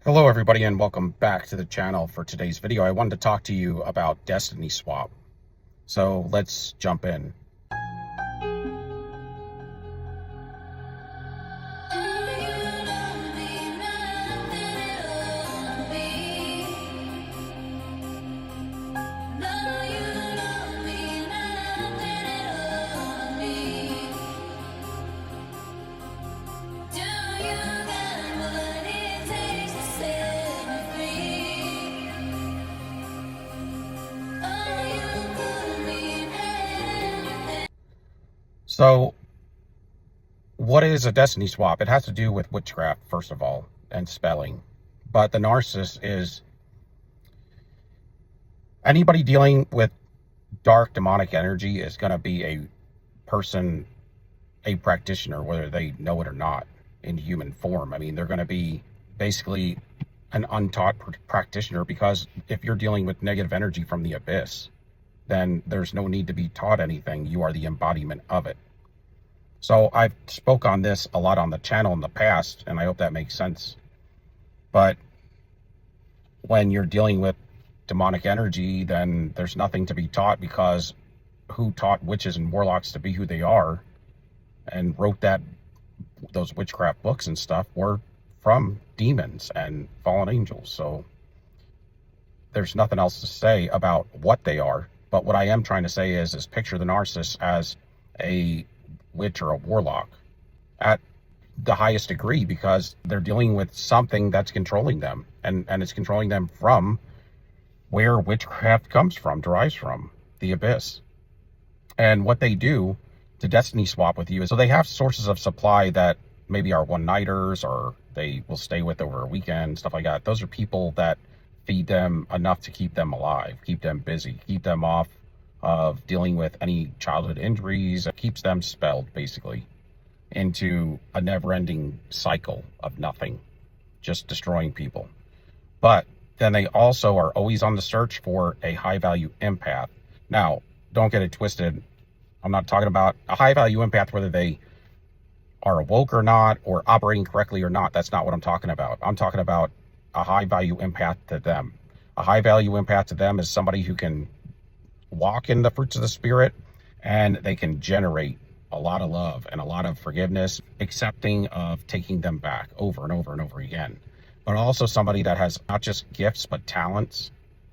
Hello everybody and welcome back to the channel. For today's video, I wanted to talk to you about destiny swap. So let's jump in. So what is a destiny swap? It has to do with witchcraft, first of all, and spelling. But the narcissist is anybody dealing with dark demonic energy is going to be a person, a practitioner, whether they know it or not, in human form. I mean, they're going to be basically an untaught practitioner, because if you're dealing with negative energy from the abyss, then there's no need to be taught anything. You are the embodiment of it. So I've spoke on this a lot on the channel in the past, and I hope that makes sense. But when you're dealing with demonic energy, then there's nothing to be taught, because who taught witches and warlocks to be who they are and wrote those witchcraft books and stuff were from demons and fallen angels. So there's nothing else to say about what they are. But what I am trying to say is picture the narcissist as a witch or a warlock at the highest degree, because they're dealing with something that's controlling them, and it's controlling them from where witchcraft comes from, derives from, the abyss. And what they do to destiny swap with you is, so they have sources of supply that maybe are one-nighters, or they will stay with over a weekend, stuff like that. Those are people that feed them enough to keep them alive, keep them busy, keep them off of dealing with any childhood injuries. It keeps them spelled basically into a never-ending cycle of nothing, just destroying people. But then they also are always on the search for a high-value empath. Now, don't get it twisted. I'm not talking about a high-value empath, whether they are awoke or not, or operating correctly or not. That's not what I'm talking about. I'm talking about a high-value empath to them. A high-value empath to them is somebody who can walk in the fruits of the spirit, and they can generate a lot of love and a lot of forgiveness, accepting of taking them back over and over and over again. But also somebody that has not just gifts, but talents,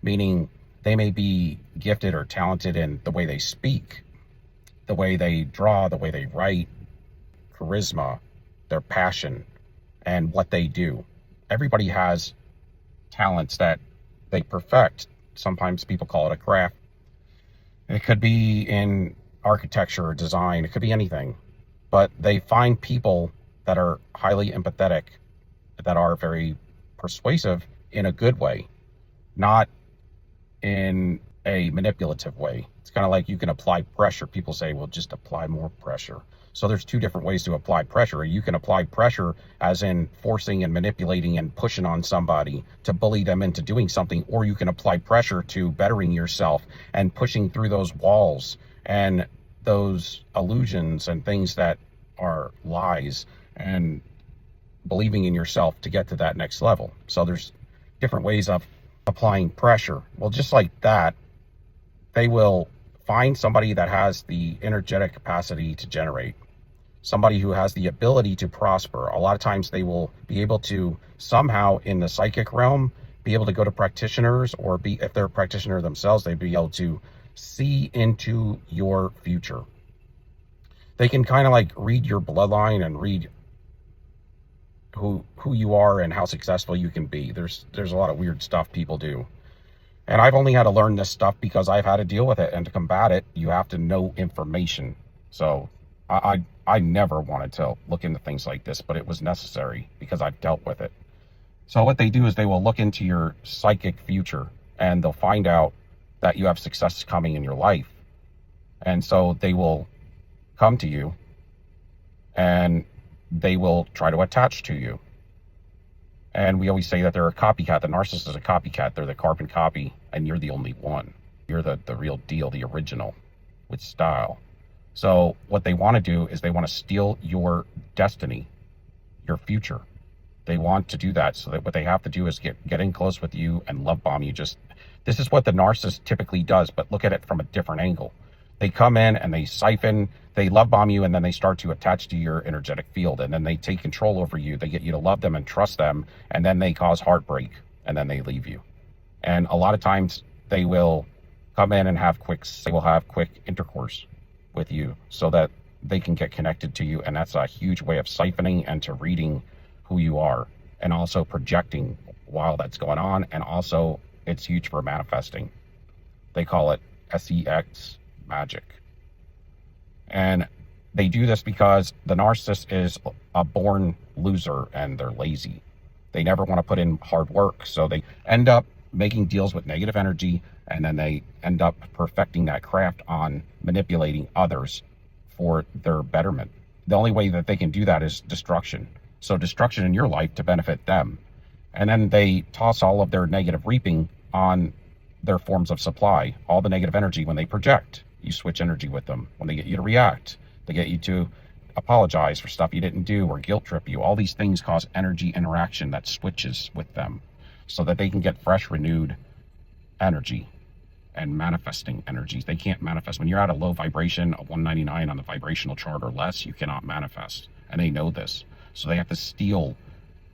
meaning they may be gifted or talented in the way they speak, the way they draw, the way they write, charisma, their passion, and what they do. Everybody has talents that they perfect. Sometimes people call it a craft. It could be in architecture or design. It could be anything. But they find people that are highly empathetic, that are very persuasive in a good way, not in a manipulative way. It's kind of like you can apply pressure. People say, well, just apply more pressure. So there's two different ways to apply pressure. You can apply pressure as in forcing and manipulating and pushing on somebody to bully them into doing something, or you can apply pressure to bettering yourself and pushing through those walls and those illusions and things that are lies, and believing in yourself to get to that next level. So there's different ways of applying pressure. Well, just like that, they will find somebody that has the energetic capacity to generate, somebody who has the ability to prosper. A lot of times they will be able to somehow in the psychic realm be able to go to practitioners, or be, if they're a practitioner themselves, they'd be able to see into your future. They can kind of like read your bloodline and read who you are and how successful you can be. There's a lot of weird stuff people do. And I've only had to learn this stuff because I've had to deal with it, and to combat it, you have to know information. So I never wanted to look into things like this, but it was necessary because I've dealt with it. So what they do is they will look into your psychic future, and they'll find out that you have success coming in your life. And so they will come to you, and they will try to attach to you. And we always say that they're a copycat. The narcissist is a copycat. They're the carbon copy, and you're the only one. You're the real deal, the original, with style. So what they want to do is they want to steal your destiny, your future. They want to do that, so that what they have to do is get in close with you and love bomb you. This is what the narcissist typically does, but look at it from a different angle. They come in and they siphon, they love bomb you, and then they start to attach to your energetic field, and then they take control over you. They get you to love them and trust them, and then they cause heartbreak, and then they leave you. And a lot of times they will come in and they will have quick intercourse with you so that they can get connected to you. And that's a huge way of siphoning and to reading who you are, and also projecting while that's going on. And also it's huge for manifesting. They call it sex magic. And they do this because the narcissist is a born loser and they're lazy. They never want to put in hard work. So they end up making deals with negative energy, and then they end up perfecting that craft on manipulating others for their betterment. The only way that they can do that is destruction. So destruction in your life to benefit them. And then they toss all of their negative reaping on their forms of supply, all the negative energy. When they project, you switch energy with them. When they get you to react, they get you to apologize for stuff you didn't do or guilt trip you. All these things cause energy interaction that switches with them so that they can get fresh, renewed energy and manifesting energies. They can't manifest. When you're at a low vibration of 199 on the vibrational chart or less, you cannot manifest. And they know this. So they have to steal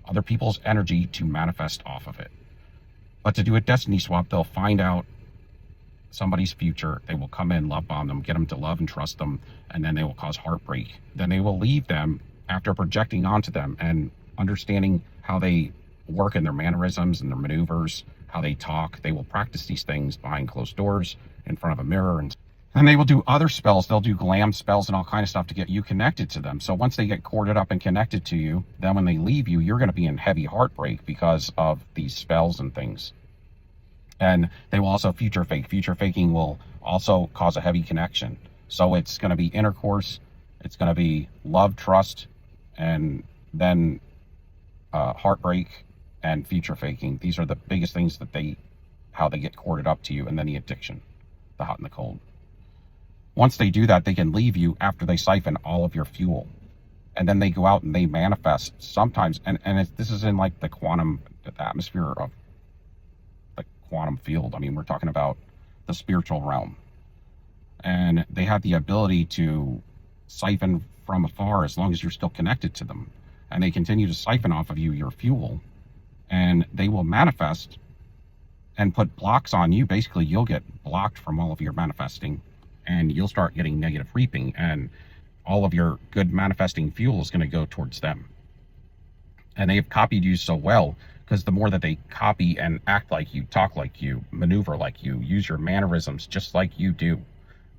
other people's energy to manifest off of it. But to do a destiny swap, they'll find out somebody's future. They will come in, love bomb them, get them to love and trust them, and then they will cause heartbreak. Then they will leave them after projecting onto them and understanding how they work in their mannerisms and their maneuvers, how they talk. They will practice these things behind closed doors, in front of a mirror, and they will do other spells. They'll do glam spells and all kind of stuff to get you connected to them. So once they get corded up and connected to you, then when they leave you, you're going to be in heavy heartbreak because of these spells and things. And they will also future fake. Future faking will also cause a heavy connection. So it's going to be intercourse, it's going to be love, trust, and then heartbreak and future faking. These are the biggest things that how they get corded up to you. And then the addiction, the hot and the cold. Once they do that, they can leave you after they siphon all of your fuel. And then they go out and they manifest sometimes. And this is in like the atmosphere of the quantum field. I mean, we're talking about the spiritual realm. And they have the ability to siphon from afar as long as you're still connected to them. And they continue to siphon off of you your fuel. And they will manifest and put blocks on you. Basically, you'll get blocked from all of your manifesting. And you'll start getting negative reaping, and all of your good manifesting fuel is going to go towards them. And they've copied you so well, because the more that they copy and act like you, talk like you, maneuver like you, use your mannerisms just like you do,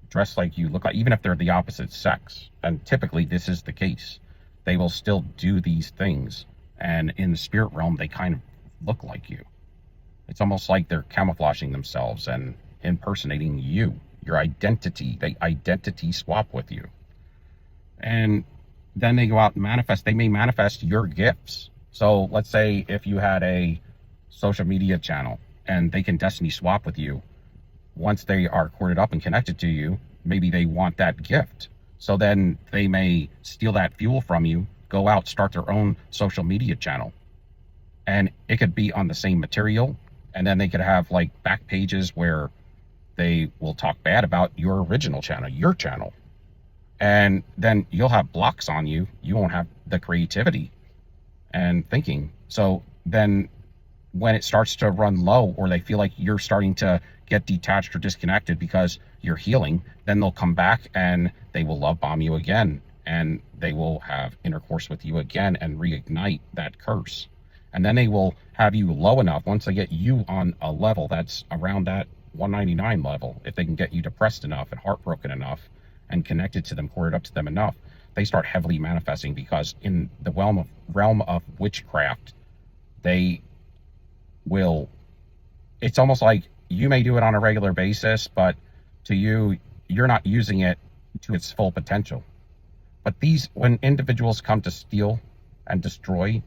dress like you, look like, even if they're the opposite sex, and typically this is the case, they will still do these things. And in the spirit realm, they kind of look like you. It's almost like they're camouflaging themselves and impersonating you. Your identity. They identity swap with you. And then they go out and manifest. They may manifest your gifts. So let's say if you had a social media channel and they can destiny swap with you, once they are corded up and connected to you, maybe they want that gift. So then they may steal that fuel from you, go out, start their own social media channel. And it could be on the same material. And then they could have like back pages where they will talk bad about your original channel, your channel. And then you'll have blocks on you. You won't have the creativity and thinking. So then when it starts to run low, or they feel like you're starting to get detached or disconnected because you're healing, then they'll come back and they will love bomb you again. And they will have intercourse with you again and reignite that curse. And then they will have you low enough, once they get you on a level that's around that 199 level, if they can get you depressed enough and heartbroken enough and connected to them, corded up to them enough, they start heavily manifesting. Because in the realm of witchcraft, they will, it's almost like you may do it on a regular basis, but to you, you're not using it to its full potential. But when individuals come to steal and destroy,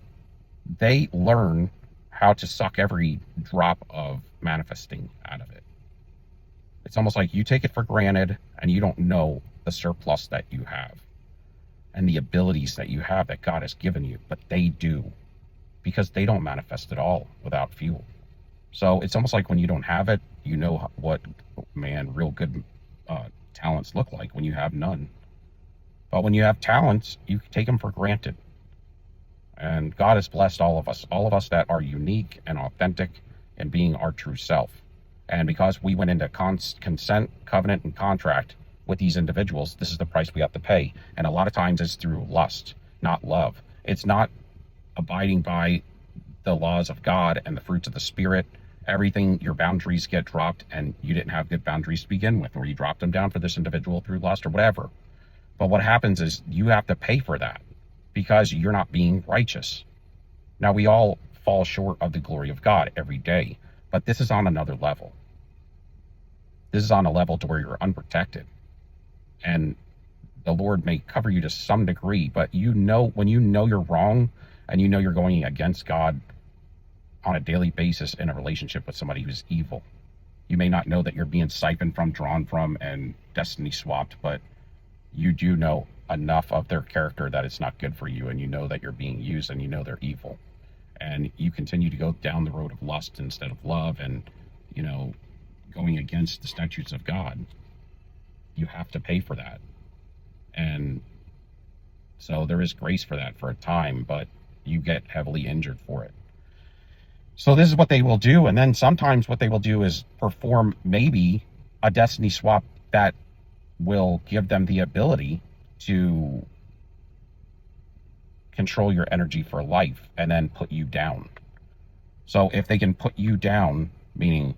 they learn how to suck every drop of manifesting out of it. It's almost like you take it for granted and you don't know the surplus that you have and the abilities that you have that God has given you, but they do. because they don't manifest at all without fuel. So it's almost like when you don't have it, you know what, man, real good talents look like when you have none. But when you have talents, you take them for granted. And God has blessed all of us that are unique and authentic in being our true self. And because we went into consent, covenant, and contract with these individuals, this is the price we have to pay. And a lot of times it's through lust, not love. It's not abiding by the laws of God and the fruits of the Spirit. Everything, your boundaries get dropped, and you didn't have good boundaries to begin with, or you dropped them down for this individual through lust or whatever. But what happens is you have to pay for that because you're not being righteous. Now, we all fall short of the glory of God every day, but this is on another level. This is on a level to where you're unprotected. And the Lord may cover you to some degree, but when you know you're wrong and you know you're going against God on a daily basis in a relationship with somebody who's evil, you may not know that you're being siphoned from, drawn from, and destiny swapped, but you do know enough of their character that it's not good for you, and you know that you're being used, and you know they're evil, and you continue to go down the road of lust instead of love, and going against the statutes of God. You have to pay for that. And so there is grace for that for a time, but you get heavily injured for it. So this is what they will do. And then sometimes what they will do is perform maybe a destiny swap that will give them the ability to control your energy for life and then put you down. So if they can put you down, meaning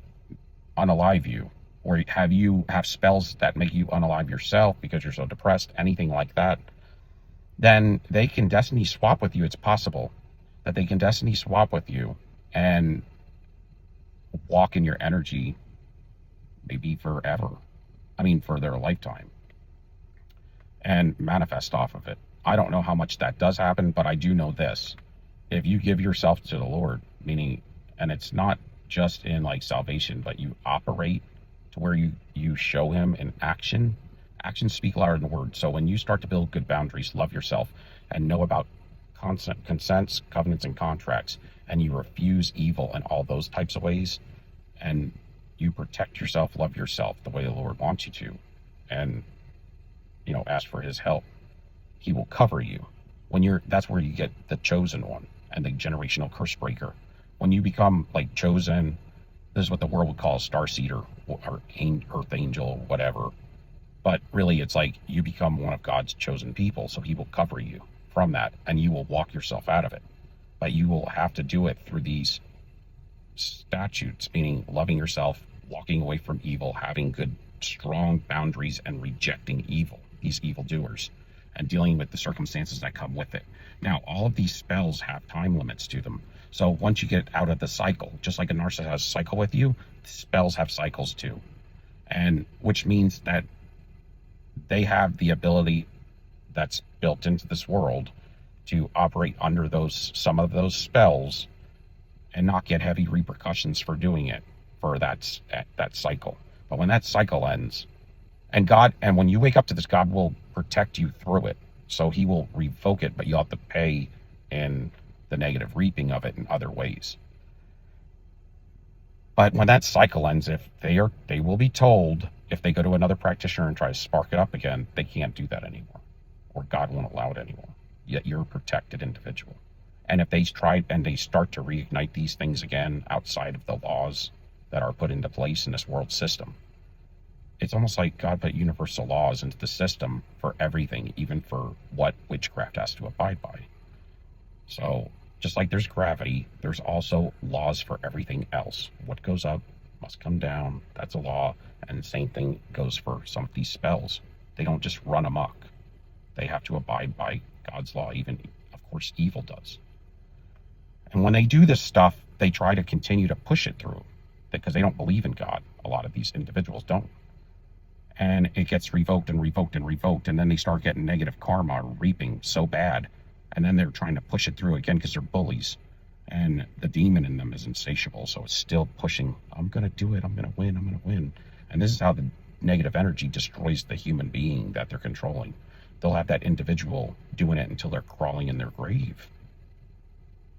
unalive you, or have spells that make you unalive yourself because you're so depressed, anything like that, then they can destiny swap with you. It's possible that they can destiny swap with you and walk in your energy maybe forever. I mean, for their lifetime, and manifest off of it. I don't know how much that does happen, but I do know this. If you give yourself to the Lord, meaning, and it's not just in like salvation, but you operate to where you show him in action. Actions speak louder than words. So when you start to build good boundaries, love yourself, and know about consents, covenants, and contracts, and you refuse evil in all those types of ways, and you protect yourself, love yourself the way the Lord wants you to, and ask for his help, he will cover you. That's where you get the chosen one and the generational curse breaker. When you become like chosen, this is what the world would call a star seeder or earth angel or whatever. But really, it's like you become one of God's chosen people, so he will cover you from that, and you will walk yourself out of it. But you will have to do it through these statutes, meaning loving yourself, walking away from evil, having good, strong boundaries, and rejecting evil, these evildoers, and dealing with the circumstances that come with it. Now, all of these spells have time limits to them. So once you get out of the cycle, just like a narcissist has a cycle with you, spells have cycles too. And which means that they have the ability that's built into this world to operate under some of those spells and not get heavy repercussions for doing it for that cycle. But when that cycle ends, and when you wake up to this, God will protect you through it. So he will revoke it, but you'll have to pay in the negative reaping of it in other ways. But when that cycle ends, if they will be told, if they go to another practitioner and try to spark it up again, they can't do that anymore, or God won't allow it anymore. Yet you're a protected individual. And if they start to reignite these things again outside of the laws that are put into place in this world system, it's almost like God put universal laws into the system for everything, even for what witchcraft has to abide by. So just like there's gravity, there's also laws for everything else. What goes up must come down. That's a law. And the same thing goes for some of these spells. They don't just run amok. They have to abide by God's law. Even, of course, evil does. And when they do this stuff, they try to continue to push it through because they don't believe in God. A lot of these individuals don't. And it gets revoked and revoked and revoked. And then they start getting negative karma or reaping so bad. And then they're trying to push it through again because they're bullies. And the demon in them is insatiable. So it's still pushing. I'm going to do it. I'm going to win. I'm going to win. And this is how the negative energy destroys the human being that they're controlling. They'll have that individual doing it until they're crawling in their grave.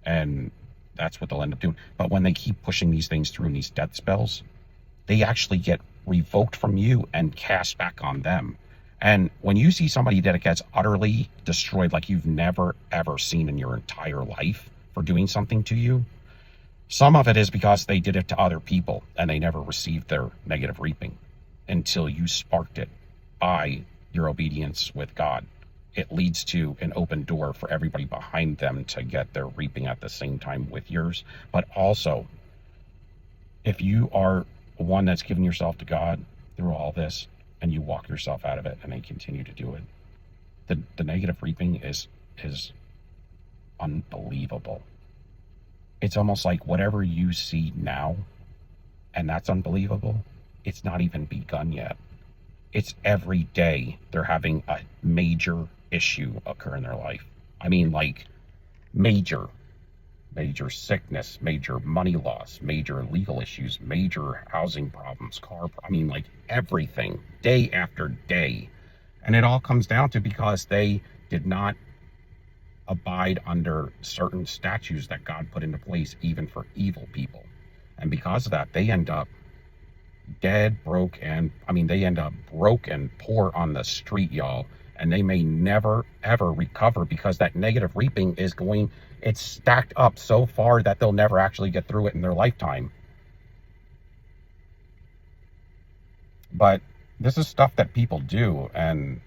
And that's what they'll end up doing. But when they keep pushing these things through in these death spells, they actually get revoked from you and cast back on them. And when you see somebody that gets utterly destroyed, like you've never ever seen in your entire life for doing something to you, some of it is because they did it to other people and they never received their negative reaping until you sparked it by your obedience with God. It leads to an open door for everybody behind them to get their reaping at the same time with yours. But also, if you are one that's given yourself to God through all this and you walk yourself out of it and they continue to do it, the negative reaping is unbelievable. It's almost like whatever you see now, and that's unbelievable, it's not even begun yet. It's every day they're having a major issue occur in their life. I mean, like major sickness, major money loss, major legal issues, major housing problems, I mean, like everything, day after day. And it all comes down to because they did not abide under certain statutes that God put into place, even for evil people. And because of that, they end up dead, broke, and they end up broke and poor on the street, y'all. And they may never ever recover because that negative reaping it's stacked up so far that they'll never actually get through it in their lifetime. But this is stuff that people do, and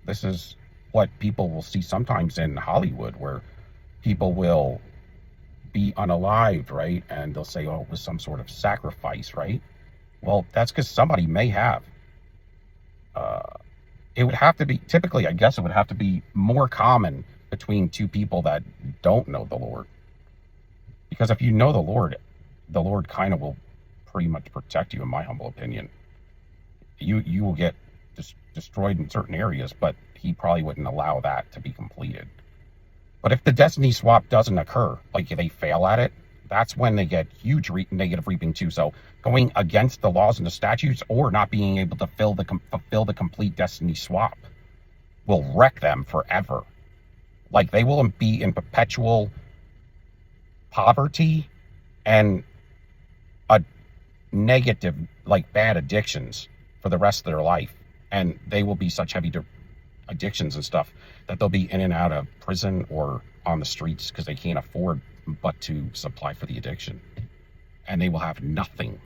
this is what people will see sometimes in Hollywood, where people will be unalived, right? And they'll say, oh, it was some sort of sacrifice, right? Well, that's because somebody may have. It would have to be, typically, I guess it would have to be more common between two people that don't know the Lord. Because if you know the Lord kind of will pretty much protect you, in my humble opinion. You will get destroyed in certain areas, but he probably wouldn't allow that to be completed. But if the destiny swap doesn't occur, like they fail at it, that's when they get huge negative reaping too. So going against the laws and the statutes, or not being able to fulfill the complete destiny swap, will wreck them forever. Like they will be in perpetual poverty and a negative, like bad addictions for the rest of their life. And they will be such heavy addictions and stuff that they'll be in and out of prison or on the streets because they can't afford but to supply for the addiction. And they will have nothing.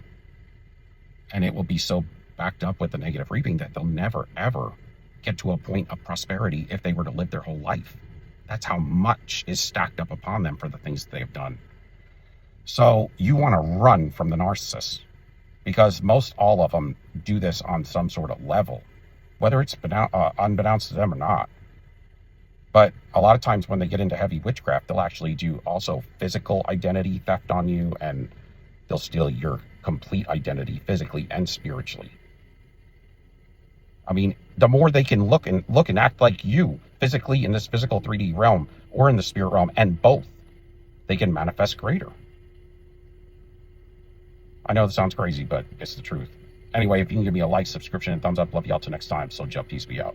And it will be so backed up with the negative reaping that they'll never, ever get to a point of prosperity if they were to live their whole life. That's how much is stacked up upon them for the things that they've done. So you want to run from the narcissist, because most all of them do this on some sort of level, whether it's unbeknownst to them or not. But a lot of times when they get into heavy witchcraft, they'll actually do also physical identity theft on you, and they'll steal your complete identity physically and spiritually. I mean, the more they can look and act like you physically in this physical 3D realm or in the spirit realm, and both, they can manifest greater. I know this sounds crazy, but it's the truth. Anyway, if you can give me a like, subscription, and thumbs up, love you all till next time. So, peace be out.